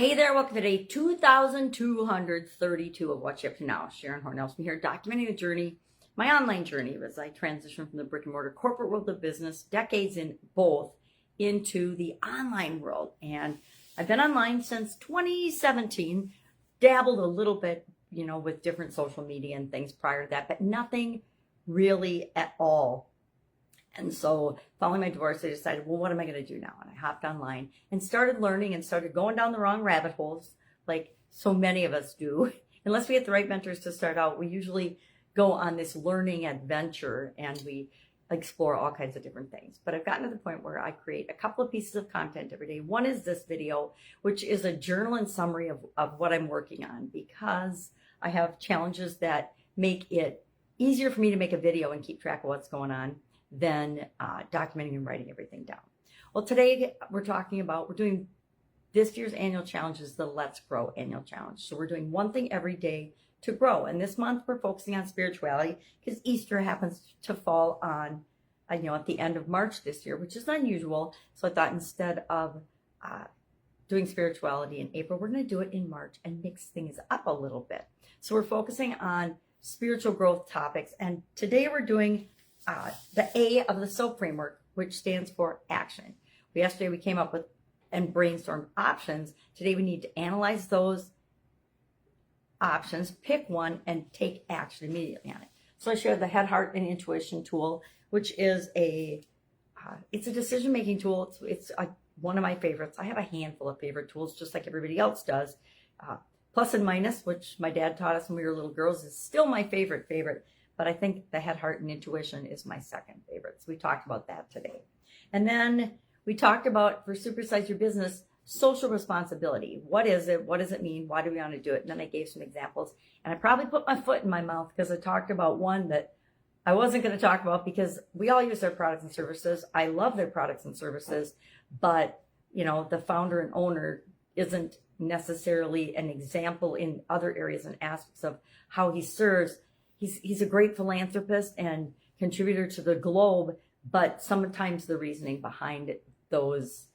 Hey there, welcome to day 2232 of What You Up To Now. Sharon Horne-Ellstrom here, documenting the journey, my online journey as I transition from the brick and mortar corporate world of business, decades in both, into the online world. And I've been online since 2017, dabbled a little bit, with different social media and things prior to that, but nothing really at all. And so following my divorce, I decided, well, what am I going to do now? And I hopped online and started learning and started going down the wrong rabbit holes, like so many of us do. Unless we get the right mentors to start out, we usually go on this learning adventure and we explore all kinds of different things. But I've gotten to the point where I create a couple of pieces of content every day. One is this video, which is a journal and summary of what I'm working on, because I have challenges that make it easier for me to make a video and keep track of what's going on than documenting and writing everything down. Well, today we're doing this year's annual challenge is the Let's Grow annual challenge. So we're doing one thing every day to grow. And this month we're focusing on spirituality because Easter happens to fall on, at the end of March this year, which is unusual. So I thought instead of doing spirituality in April, we're going to do it in March and mix things up a little bit. So we're focusing on spiritual growth topics. And today we're doing the A of the SOAP framework, which stands for action. Yesterday we came up with and brainstormed options. Today we need to analyze those options, pick one, and take action immediately on it. So I shared the Head, Heart, and Intuition tool, which is it's a decision-making tool. It's one of my favorites. I have a handful of favorite tools, just like everybody else does. Plus and Minus, which my dad taught us when we were little girls, is still my favorite. But I think the Head, Heart, and Intuition is my second favorite. So we talked about that today. And then we talked about, for Supersize Your Business, social responsibility. What is it? What does it mean? Why do we want to do it? And then I gave some examples. And I probably put my foot in my mouth because I talked about one that I wasn't going to talk about, because we all use their products and services. I love their products and services, but the founder and owner isn't necessarily an example in other areas and aspects of how he serves. He's a great philanthropist and contributor to the globe, but sometimes the reasoning behind those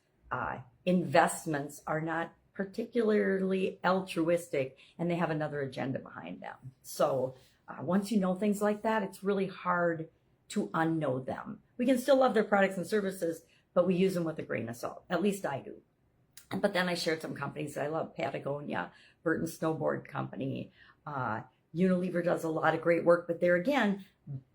investments are not particularly altruistic, and they have another agenda behind them. So once you know things like that, it's really hard to unknow them. We can still love their products and services, but we use them with a grain of salt. At least I do. But then I shared some companies that I love: Patagonia, Burton Snowboard Company, Unilever does a lot of great work, but they're, again,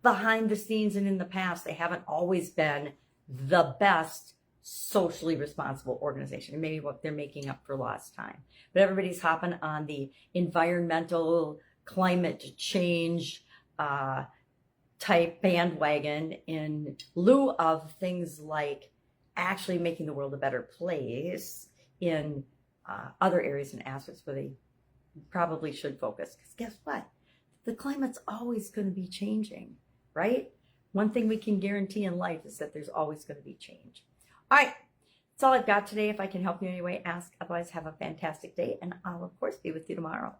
behind the scenes and in the past, they haven't always been the best socially responsible organization. And maybe what they're making up for lost time. But everybody's hopping on the environmental climate change type bandwagon in lieu of things like actually making the world a better place in other areas and aspects where they probably should focus. Because guess what? The climate's always going to be changing, right? One thing we can guarantee in life is that there's always going to be change. All right, that's all I've got today. If I can help you in any way, ask. Otherwise, have a fantastic day, and I'll, of course, be with you tomorrow.